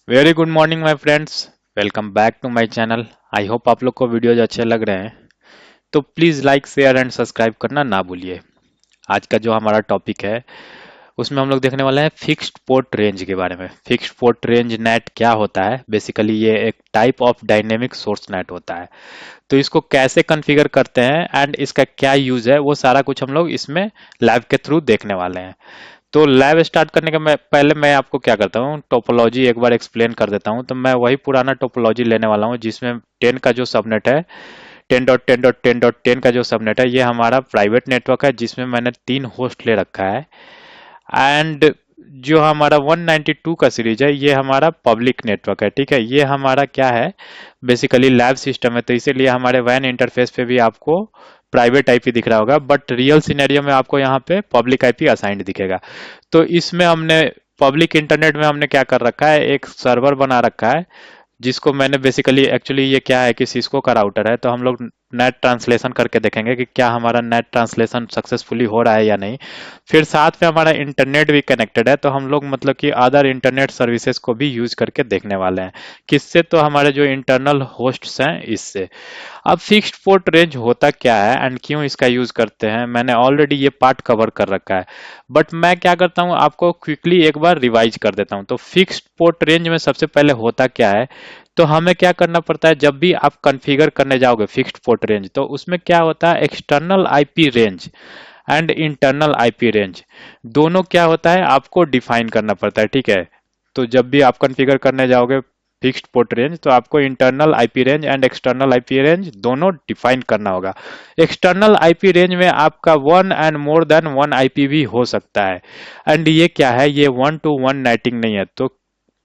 Very good morning my friends. Welcome back to my channel. I hope आप लोग को videos अच्छे लग रहे हैं। तो please like share and subscribe करना ना भूलिए। आज का जो हमारा टॉपिक है उसमें हम लोग देखने वाले हैं फिक्स्ड पोर्ट रेंज के बारे में। फिक्स्ड पोर्ट रेंज नेट क्या होता है? बेसिकली ये एक type of dynamic source net होता है। तो इसको कैसे कॉन्फ़िगर करते हैं एंड इसका क्या यूज़ है, वो सारा कुछ हम लोग इसमें लैब के थ्रू देखने वाले हैं। तो लैब स्टार्ट करने का मैं आपको क्या करता हूँ, टोपोलॉजी एक बार एक्सप्लेन कर देता हूँ। तो मैं वही पुराना टोपोलॉजी लेने वाला हूँ जिसमें 10 का जो सबनेट है, 10.10.10.10 का जो सबनेट है, ये हमारा प्राइवेट नेटवर्क है जिसमें मैंने 3 होस्ट ले रखा है। एंड जो हमारा 192 का सीरीज है ये हमारा पब्लिक नेटवर्क है। ठीक है, ये हमारा क्या है, बेसिकली लैब सिस्टम है। तो इसीलिए हमारे वैन इंटरफेस पे भी आपको प्राइवेट आईपी दिख रहा होगा, बट रियल सिनेरियो में आपको यहाँ पे पब्लिक आईपी असाइंड दिखेगा। तो इसमें हमने पब्लिक इंटरनेट में हमने क्या कर रखा है, एक सर्वर बना रखा है जिसको मैंने बेसिकली, एक्चुअली ये क्या है कि सिस्को का राउटर है। तो हम लोग नेट ट्रांसलेशन करके देखेंगे कि क्या हमारा नेट ट्रांसलेशन सक्सेसफुली हो रहा है या नहीं। फिर साथ में हमारा इंटरनेट भी कनेक्टेड है, तो हम लोग मतलब कि अदर इंटरनेट सर्विसेज को भी यूज करके देखने वाले हैं। किससे? तो हमारे जो इंटरनल होस्ट्स हैं इससे। अब फिक्स्ड पोर्ट रेंज होता क्या है एंड क्यों इसका यूज करते हैं, मैंने ऑलरेडी ये पार्ट कवर कर रखा है। बट मैं क्या करता हूँ, आपको क्विकली एक बार रिवाइज कर देता हूँ। तो फिक्स्ड पोर्ट रेंज में सबसे पहले होता क्या है, तो हमें क्या करना पड़ता है जब भी आप कॉन्फ़िगर करने जाओगे फिक्स्ड पोर्ट रेंज, तो उसमें क्या होता है, external IP range and internal IP range दोनों क्या होता है आपको डिफाइन करना पड़ता है। ठीक है, तो जब भी आप कॉन्फ़िगर करने जाओगे फिक्स्ड पोर्ट रेंज, तो आपको internal IP range and external IP range दोनों डिफाइन करना होगा। एक्सटर्नल आईपी रेंज में आपका one and more than one IP भी हो सकता है। एंड ये क्या है, ये वन टू वन नेटिंग नहीं है। तो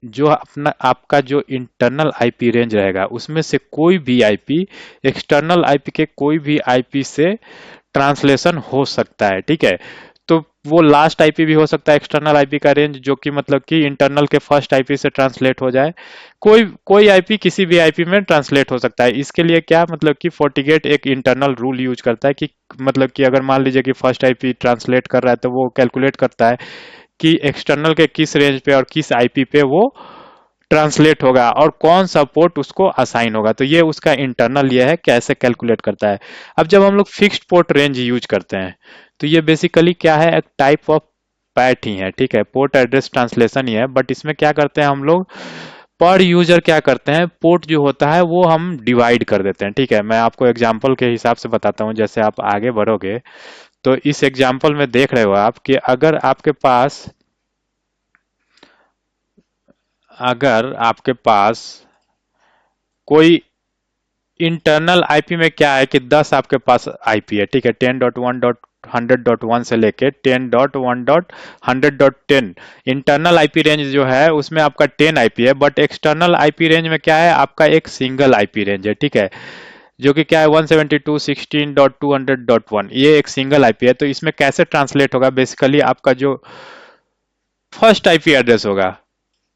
जो अपना आपका जो इंटरनल आईपी रेंज रहेगा उसमें से कोई भी आईपी एक्सटर्नल आईपी के कोई भी आईपी से ट्रांसलेशन हो सकता है। ठीक है, तो वो लास्ट आईपी भी हो सकता है एक्सटर्नल आईपी का रेंज, जो कि मतलब कि इंटरनल के फर्स्ट आईपी से ट्रांसलेट हो जाए। कोई कोई आईपी किसी भी आईपी में ट्रांसलेट हो सकता है। इसके लिए क्या मतलब कि फोर्टिगेट एक इंटरनल रूल यूज करता है कि मतलब कि अगर मान लीजिए कि फर्स्ट आईपी ट्रांसलेट कर रहा है, तो वो कैलकुलेट करता है कि एक्सटर्नल के किस रेंज पे और किस आईपी पे वो ट्रांसलेट होगा और कौन सा पोर्ट उसको असाइन होगा। तो ये उसका इंटरनल ये है कैसे कैलकुलेट करता है। अब जब हम लोग फिक्स्ड पोर्ट रेंज यूज करते हैं, तो ये बेसिकली क्या है, एक टाइप ऑफ पैट ही है। ठीक है, पोर्ट एड्रेस ट्रांसलेशन ही है, बट इसमें क्या करते हैं हम लोग, पर यूजर क्या करते हैं, पोर्ट जो होता है वो हम डिवाइड कर देते हैं। ठीक है, मैं आपको एग्जांपल के हिसाब से बताता हूँ। जैसे आप आगे बढ़ोगे तो इस एग्जांपल में देख रहे हो आप कि अगर आपके पास कोई इंटरनल आईपी में क्या है कि 10 आपके पास आईपी है। ठीक है, 10.1.100.1 से लेके 10.1.100.10 इंटरनल आईपी रेंज जो है उसमें आपका 10 आईपी है। बट एक्सटर्नल आईपी रेंज में क्या है, आपका एक सिंगल आईपी रेंज है। ठीक है, जो कि क्या है 172.16.200.1, ये एक सिंगल आईपी है। तो इसमें कैसे ट्रांसलेट होगा, बेसिकली आपका जो फर्स्ट आईपी एड्रेस होगा,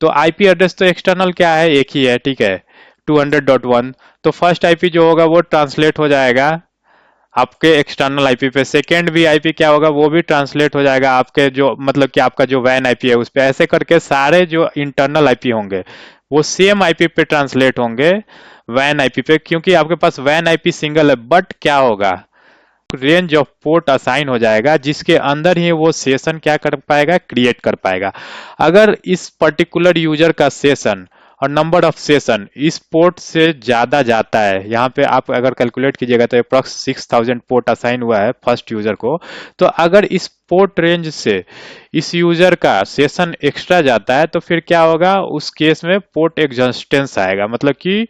तो आईपी एड्रेस तो एक्सटर्नल क्या है, एक ही है। ठीक है, 200.1। तो फर्स्ट आईपी जो होगा वो ट्रांसलेट हो जाएगा आपके एक्सटर्नल आईपी पे। सेकेंड भी आईपी क्या होगा, वो भी ट्रांसलेट हो जाएगा आपके जो मतलब कि आपका जो वैन आईपी है उस पे। ऐसे करके सारे जो इंटरनल आईपी होंगे वो सेम आईपी पे ट्रांसलेट होंगे वैन आईपी पे, क्योंकि आपके पास वैन आईपी सिंगल है। बट क्या होगा, रेंज ऑफ पोर्ट असाइन हो जाएगा जिसके अंदर ही वो सेशन क्या कर पाएगा, क्रिएट कर पाएगा। अगर इस पर्टिकुलर यूजर का सेशन और नंबर ऑफ सेशन इस पोर्ट से ज्यादा जाता है, यहाँ पे आप अगर कैलकुलेट कीजिएगा तो अप्रॉक्स 6000 पोर्ट असाइन हुआ है फर्स्ट यूजर को। तो अगर इस पोर्ट रेंज से इस यूजर का सेशन एक्स्ट्रा जाता है, तो फिर क्या होगा, उस केस में पोर्ट एग्जॉस्टेंस आएगा, मतलब कि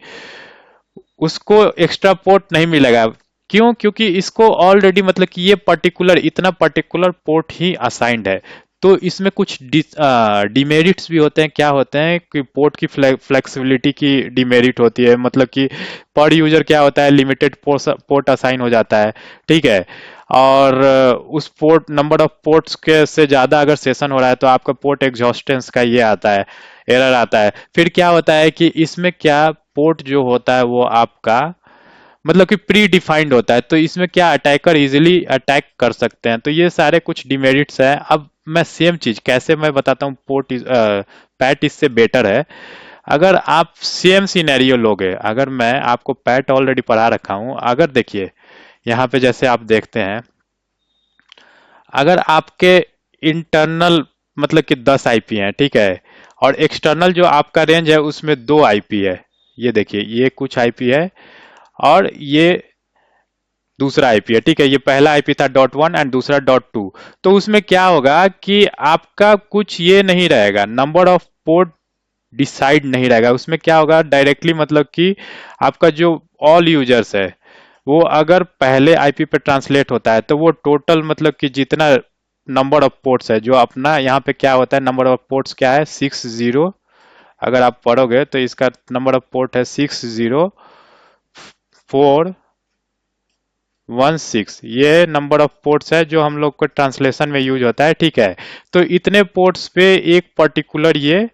उसको एक्स्ट्रा पोर्ट नहीं मिलेगा। क्यों? क्योंकि इसको ऑलरेडी मतलब कि ये पर्टिकुलर इतना पर्टिकुलर पोर्ट ही असाइंड है। तो इसमें कुछ डिमेरिट्स भी होते हैं। क्या होते हैं कि पोर्ट की फ्लेक्सिबिलिटी की डिमेरिट होती है, मतलब कि पर यूजर क्या होता है, लिमिटेड पोर्ट असाइन हो जाता है। ठीक है, और उस पोर्ट नंबर ऑफ पोर्ट्स के से ज्यादा अगर सेशन हो रहा है तो आपका पोर्ट एग्जॉस्टेंस का ये आता है, एरर आता है। फिर क्या होता है कि इसमें क्या, पोर्ट जो होता है वो आपका मतलब कि प्री डिफाइंड होता है, तो इसमें क्या अटैकर इजीली अटैक कर सकते हैं। तो ये सारे कुछ डिमेरिट्स हैं। अब मैं सेम चीज कैसे मैं बताता हूँ, पैट इससे बेटर है। अगर आप सेम सिनेरियो लोगे, अगर मैं आपको पैट ऑलरेडी पढ़ा रखा हूं, अगर देखिए यहाँ पे जैसे आप देखते हैं, अगर आपके इंटरनल मतलब कि 10 आईपी हैं, ठीक है, और एक्सटर्नल जो आपका रेंज है उसमें 2 आईपी है, ये देखिए ये कुछ आईपी है और ये दूसरा आईपी है, ठीक है, ये पहला आईपी था .1 एंड दूसरा .2। तो उसमें क्या होगा कि आपका कुछ ये नहीं रहेगा, नंबर ऑफ पोर्ट डिसाइड नहीं रहेगा, उसमें क्या होगा डायरेक्टली, मतलब कि आपका जो ऑल यूजर्स है वो अगर पहले आईपी पे ट्रांसलेट होता है तो वो टोटल मतलब कि जितना नंबर ऑफ पोर्ट्स है, जो अपना यहाँ पे क्या होता है, नंबर ऑफ पोर्ट्स क्या है 60, अगर आप पढ़ोगे तो इसका नंबर ऑफ पोर्ट है 60416, ये नंबर ऑफ पोर्ट्स है जो हम लोग को ट्रांसलेशन में यूज होता है, ठीक है। तो इतने पोर्ट्स पे एक पर्टिकुलर ये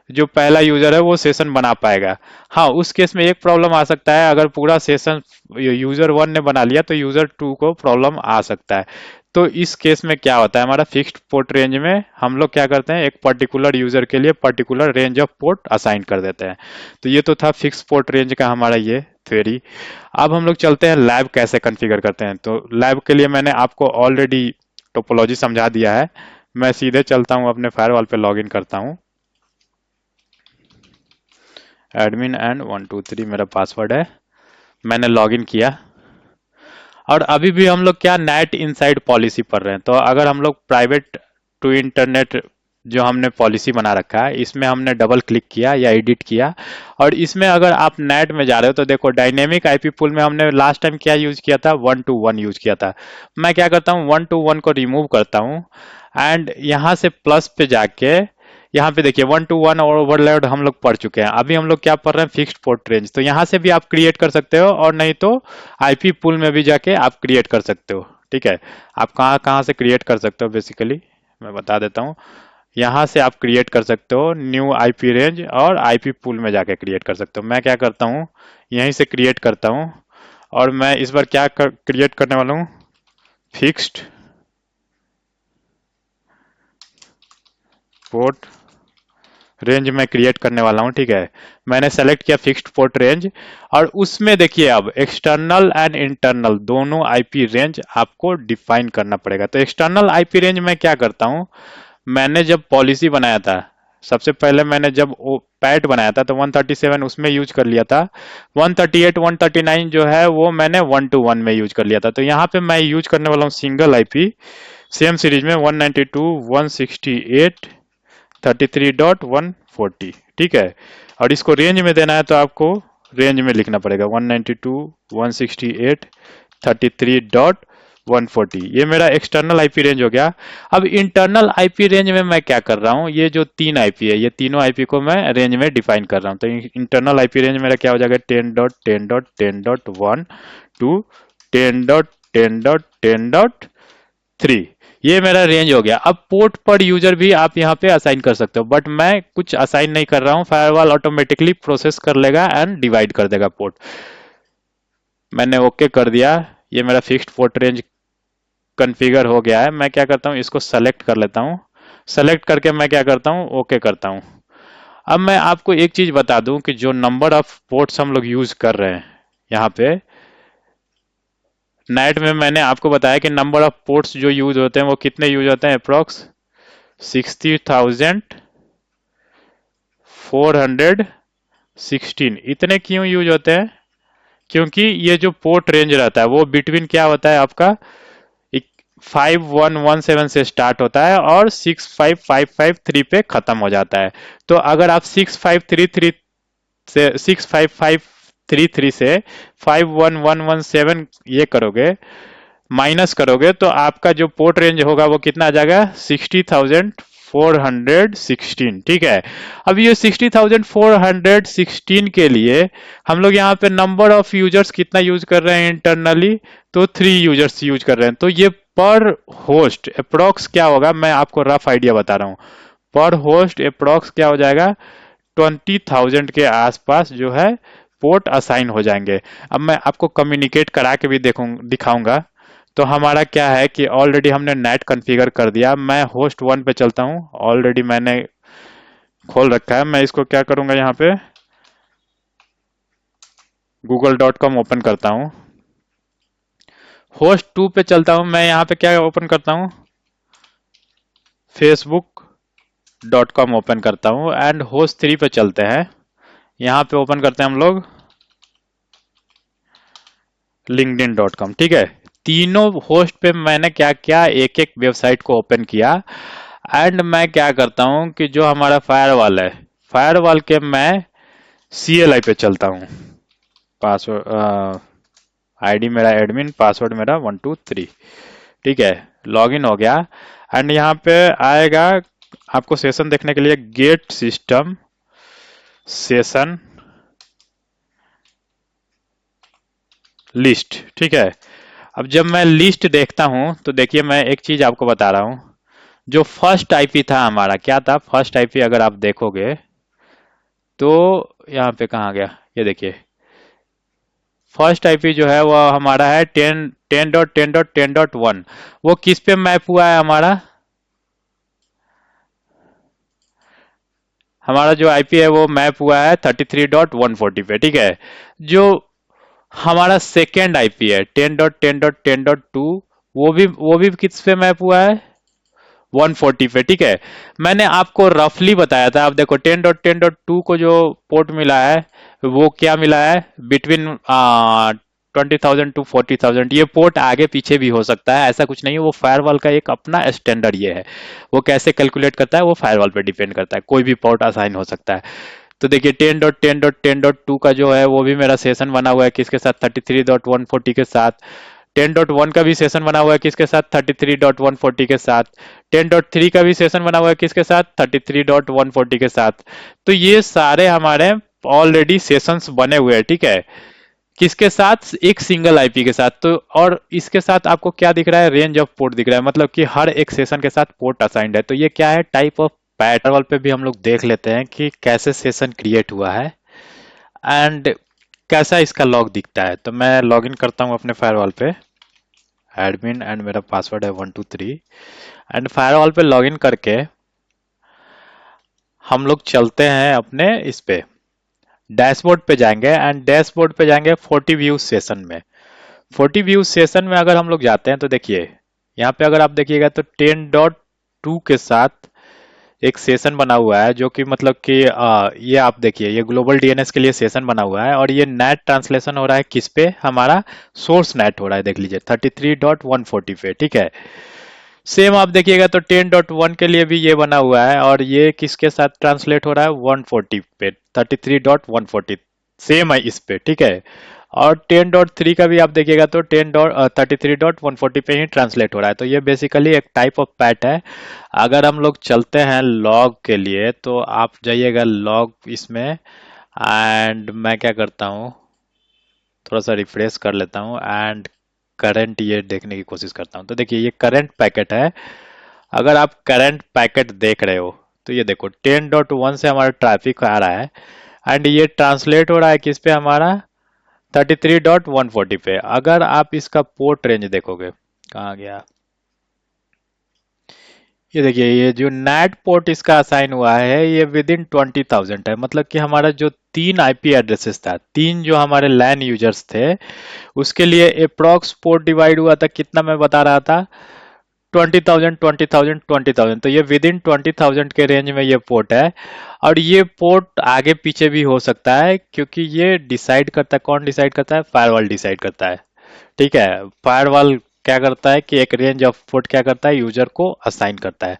जो पहला यूजर है वो सेशन बना पाएगा। हाँ, उस केस में एक प्रॉब्लम आ सकता है, अगर पूरा सेशन यूजर 1 ने बना लिया तो यूजर 2 को प्रॉब्लम आ सकता है। तो इस केस में क्या होता है, हमारा फिक्स्ड पोर्ट रेंज में हम लोग क्या करते हैं, एक पर्टिकुलर यूजर के लिए particular range of port assign कर देते हैं। तो ये तो था फिक्स पोर्ट रेंज का हमारा ये थ्योरी। अब हम लोग चलते हैं लैब कैसे कॉन्फ़िगर करते हैं। तो लैब के लिए मैंने आपको ऑलरेडी टोपोलॉजी समझा दिया है। मैं सीधे चलता हूँ अपने फायरवॉल पे लॉगिन करता हूँ। एडमिन एंड 123 मेरा पासवर्ड है, मैंने लॉगिन किया। और अभी भी हम लोग क्या नेट इनसाइड पॉलिसी पढ़ रहे हैं। तो अगर हम लोग प्राइवेट टू इंटरनेट जो हमने पॉलिसी बना रखा है, इसमें हमने डबल क्लिक किया या एडिट किया, और इसमें अगर आप नेट में जा रहे हो तो देखो डायनेमिक आईपी पूल में हमने लास्ट टाइम क्या यूज किया था, 1 to 1 यूज किया था। मैं क्या करता हूँ 1 to 1 को रिमूव करता हूँ एंड यहाँ से प्लस पे जाके यहाँ पे देखिए 1 to 1 और ओवरलोड हम लोग पढ़ चुके हैं। अभी हम लोग क्या पढ़ रहे हैं, फिक्स्ड पोर्ट रेंज। तो यहाँ से भी आप क्रिएट कर सकते हो और नहीं तो आईपी पूल में भी जाके आप क्रिएट कर सकते हो, ठीक है। आप कहाँ कहाँ से क्रिएट कर सकते हो, बेसिकली मैं बता देता हूँ। यहाँ से आप क्रिएट कर सकते हो न्यू आईपी रेंज, और आईपी पूल में जाके क्रिएट कर सकते हो। मैं क्या करता हूँ, यहीं से क्रिएट करता हूँ, और मैं इस बार क्या क्रिएट करने वाला हूँ, फिक्स्ड पोर्ट रेंज में क्रिएट करने वाला हूं, ठीक है। मैंने सेलेक्ट किया फिक्स्ड पोर्ट रेंज, और उसमें देखिए अब एक्सटर्नल एंड इंटरनल दोनों आईपी रेंज आपको डिफाइन करना पड़ेगा। तो एक्सटर्नल आईपी रेंज में क्या करता हूं, मैंने जब पॉलिसी बनाया था, सबसे पहले मैंने जब पैट बनाया था तो 137 उसमें यूज कर लिया था। 138 139 जो है वो मैंने 1 to 1 में यूज कर लिया था। तो यहाँ पे मैं यूज करने वाला हूँ सिंगल आईपी, सेम सीरीज में 192.168.33.140, ठीक है। और इसको रेंज में देना है तो आपको रेंज में लिखना पड़ेगा 192.168.33.140। ये मेरा एक्सटर्नल आईपी रेंज हो गया। अब इंटरनल आईपी रेंज में मैं क्या कर रहा हूँ, ये जो 3 आईपी है, ये तीनों आईपी को मैं रेंज में डिफाइन कर रहा हूँ। तो इंटरनल आईपी रेंज मेरा क्या हो जाएगा, 10.10.10.1 टू 10.10.10.3, ये मेरा रेंज हो गया। अब पोर्ट पर यूजर भी आप यहाँ पे असाइन कर सकते हो, बट मैं कुछ असाइन नहीं कर रहा हूँ, फायरवॉल ऑटोमेटिकली प्रोसेस कर लेगा एंड डिवाइड कर देगा पोर्ट। मैंने ओके कर दिया, ये मेरा फिक्स्ड पोर्ट रेंज कॉन्फ़िगर हो गया है। मैं क्या करता हूँ, इसको सेलेक्ट कर लेता हूँ, सेलेक्ट करके मैं क्या करता हूँ, ओके करता हूँ। अब मैं आपको एक चीज बता दूं कि जो नंबर ऑफ पोर्ट्स हम लोग यूज कर रहे हैं यहाँ पे नेट में, मैंने आपको बताया कि नंबर ऑफ पोर्ट्स जो यूज होते हैं वो कितने यूज होते हैं, अप्रोक्स 60,416। इतने क्यों यूज होते हैं, क्योंकि ये जो पोर्ट रेंज रहता है वो बिटवीन क्या होता है आपका, 5117 से स्टार्ट होता है और 65553 पे खत्म हो जाता है। तो अगर आप 6533 से 65533 से 51117 ये करोगे, माइनस करोगे, तो आपका जो पोर्ट रेंज होगा वो कितना आ जाएगा, 60,416, ठीक है। अब ये 60,416 के लिए हम लोग यहाँ पे नंबर ऑफ यूजर्स कितना यूज कर रहे हैं इंटरनली, तो 3 यूजर्स यूज कर रहे हैं। तो ये पर होस्ट अप्रोक्स क्या होगा, मैं आपको रफ आइडिया बता रहा हूँ, पर होस्ट अप्रोक्स क्या हो जाएगा, 20,000 के आसपास जो है पोर्ट असाइन हो जाएंगे। अब मैं आपको कम्युनिकेट करा के भी दिखाऊंगा। तो हमारा क्या है कि ऑलरेडी हमने नेट कॉन्फ़िगर कर दिया। मैं होस्ट 1 पे चलता हूँ, ऑलरेडी मैंने खोल रखा है। मैं इसको क्या करूंगा, यहाँ पे google.com ओपन करता हूँ। होस्ट 2 पे चलता हूँ। मैं यहाँ पे क्या ओपन करता हूँ, facebook.com ओपन करता हूँ। एंड होस्ट 3 पे चलते हैं। यहाँ पे ओपन करते हैं हम लोग linkedin.com। ठीक है, तीनों होस्ट पे मैंने क्या किया, एक एक वेबसाइट को ओपन किया। एंड मैं क्या करता हूँ कि जो हमारा फायरवॉल है, फायरवॉल के मैं CLI पे चलता हूँ। पासवर्ड, आईडी मेरा एडमिन, पासवर्ड मेरा 123। ठीक है, लॉगिन हो गया। एंड यहाँ पे आएगा आपको सेशन देखने के लिए, गेट सिस्टम सेशन लिस्ट। ठीक है, अब जब मैं लिस्ट देखता हूं तो देखिए, मैं एक चीज आपको बता रहा हूं। जो फर्स्ट आईपी था हमारा, क्या था फर्स्ट आईपी, अगर आप देखोगे तो यहाँ पे कहाँ गया, ये देखिए फर्स्ट आईपी जो है वो हमारा है 10.10.10.1। वो किस पे मैप हुआ है हमारा, हमारा जो आईपी है वो मैप हुआ है 33.140 पे। ठीक है, जो हमारा सेकेंड आईपी है 10.10.10.2, वो भी किस पे मैप हुआ है, 140 पे। ठीक है, मैंने आपको रफली बताया था। आप देखो 10.10.2 को जो पोर्ट मिला है वो क्या मिला है, बिटवीन 20,000 टू 40,000। ये पोर्ट आगे पीछे भी हो सकता है, ऐसा कुछ नहीं है। वो फायरवॉल का एक अपना स्टैंडर्ड ये है। वो कैसे कैलकुलेट करता है वो फायरवॉल पे डिपेंड करता है, कोई भी पोर्ट असाइन हो सकता है। तो देखिए 10.10.10.2 का जो है वो भी मेरा सेशन बना हुआ है किसके साथ, 33.140 के साथ। 10.1 का भी सेशन बना हुआ है किसके साथ, 33.140 के साथ। 10.3 का भी सेशन बना हुआ है किसके साथ, 33.140 के साथ। तो ये सारे हमारे ऑलरेडी सेशंस बने हुए हैं। ठीक है, किसके साथ, एक सिंगल आईपी के साथ। तो और इसके साथ आपको क्या दिख रहा है, रेंज ऑफ पोर्ट दिख रहा है, मतलब कि हर एक सेशन के साथ पोर्ट असाइंड है। तो ये क्या है, टाइप ऑफ पैटर्न पे भी हम लोग देख लेते हैं कि कैसे सेशन क्रिएट हुआ है एंड कैसा इसका लॉग दिखता है। तो मैं लॉगिन करता हूँ अपने फायरवॉल पे, एडमिन एंड मेरा पासवर्ड है 123। एंड फायरवॉल पे लॉगिन करके हम लोग चलते हैं अपने इस पे डैशबोर्ड पे जाएंगे। एंड डैशबोर्ड पे जाएंगे 40 व्यू सेशन में। 40 व्यू सेशन में अगर हम लोग जाते हैं तो देखिए, यहाँ पे अगर आप देखिएगा तो 10.2 के साथ एक सेशन बना हुआ है, जो कि मतलब कि ये आप देखिए, ये ग्लोबल डीएनएस के लिए सेशन बना हुआ है। और ये नेट ट्रांसलेशन हो रहा है किस पे, हमारा सोर्स नेट हो रहा है, देख लीजिए 33.140 पे। ठीक है, सेम आप देखिएगा तो 10.1 के लिए भी ये बना हुआ है, और ये किसके साथ ट्रांसलेट हो रहा है, 140 पे, 33.140 सेम है इस पे। ठीक है, और 10.3 का भी आप देखिएगा तो 33.140 पे ही ट्रांसलेट हो रहा है। तो ये बेसिकली एक टाइप ऑफ पैट है। अगर हम लोग चलते हैं लॉग के लिए तो आप जाइएगा लॉग इसमें, एंड मैं क्या करता हूँ, थोड़ा सा रिफ्रेश कर लेता हूँ एंड करंट ये देखने की कोशिश करता हूँ। तो देखिए ये करंट पैकेट है। अगर आप करंट पैकेट देख रहे हो तो ये देखो 10.1 से हमारा ट्रैफिक आ रहा है एंड ये ट्रांसलेट हो रहा है किस पे, हमारा 33.140 पे। अगर आप इसका पोर्ट रेंज देखोगे, कहाँ गया, ये देखिए, ये जो नेट पोर्ट इसका असाइन हुआ है ये विद इन 20,000 है। मतलब कि हमारा जो 3 आईपी एड्रेसेस था, 3 जो हमारे लैन यूजर्स थे, उसके लिए अप्रॉक्स पोर्ट डिवाइड हुआ था कितना, मैं बता रहा था 20,000 20,000 20,000। तो ये विद इन 20,000 के रेंज में ये पोर्ट है। और ये पोर्ट आगे पीछे भी हो सकता है, क्योंकि ये डिसाइड करता है, कौन डिसाइड करता है, फायरवॉल डिसाइड करता है। ठीक है, फायरवॉल क्या करता है कि एक रेंज ऑफ पोर्ट क्या करता है, यूजर को असाइन करता है।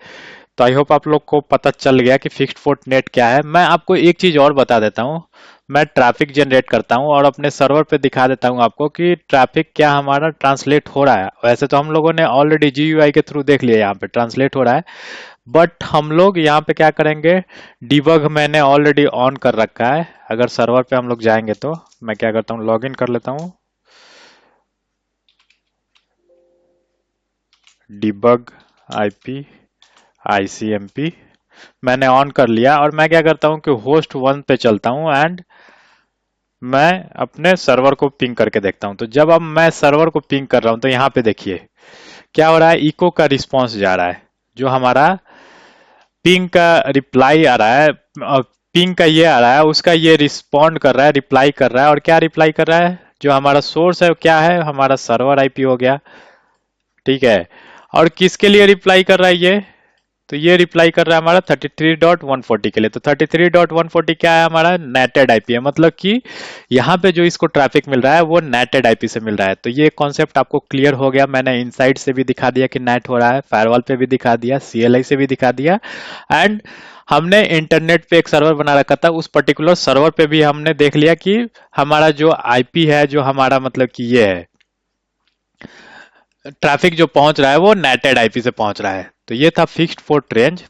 तो आई होप आप लोग को पता चल गया कि फिक्स्ड पोर्ट नेट क्या है। मैं आपको एक चीज और बता देता हूँ। मैं ट्रैफिक जनरेट करता हूँ और अपने सर्वर पे दिखा देता हूँ आपको कि ट्रैफिक क्या हमारा ट्रांसलेट हो रहा है। वैसे तो हम लोगों ने ऑलरेडी GUI के थ्रू देख लिया, यहाँ पे ट्रांसलेट हो रहा है। बट हम लोग यहाँ पे क्या करेंगे, डिबग मैंने ऑलरेडी ऑन कर रखा है। अगर सर्वर पे हम लोग जाएंगे तो मैं क्या करता हूँ, लॉग इन कर लेता हूँ, डिबग IP ICMP मैंने ऑन कर लिया। और मैं क्या करता हूँ कि होस्ट 1 पे चलता हूँ एंड मैं अपने सर्वर को पिंग करके देखता हूँ। तो जब अब मैं सर्वर को पिंग कर रहा हूँ तो यहाँ पे देखिए क्या हो रहा है, इको का रिस्पॉन्स जा रहा है। जो हमारा पिंग का रिप्लाई आ रहा है, पिंग का ये आ रहा है, उसका ये रिस्पॉन्ड कर रहा है, रिप्लाई कर रहा है। और क्या रिप्लाई कर रहा है, जो हमारा सोर्स है वो क्या है, हमारा सर्वर आईपी हो गया, ठीक है। और किसके लिए रिप्लाई कर रहा है ये, तो ये रिप्लाई कर रहा है हमारा 33.140 के लिए। तो 33.140 क्या है, हमारा नेटेड आईपी है, मतलब कि यहाँ पे जो इसको ट्रैफिक मिल रहा है वो नेटेड आईपी से मिल रहा है। तो ये कॉन्सेप्ट आपको क्लियर हो गया। मैंने इनसाइड से भी दिखा दिया कि नेट हो रहा है, फायरवॉल पे भी दिखा दिया, सीएलआई से भी दिखा दिया, एंड हमने इंटरनेट पे एक सर्वर बना रखा था, उस पर्टिकुलर सर्वर पे भी हमने देख लिया कि हमारा जो आईपी है, जो हमारा मतलब कि ये है ट्रैफिक जो पहुंच रहा है वो नेटेड आईपी से पहुंच रहा है। तो ये था फिक्स्ड पोर्ट रेंज।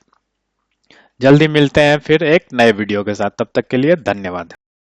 जल्दी मिलते हैं फिर एक नए वीडियो के साथ, तब तक के लिए धन्यवाद।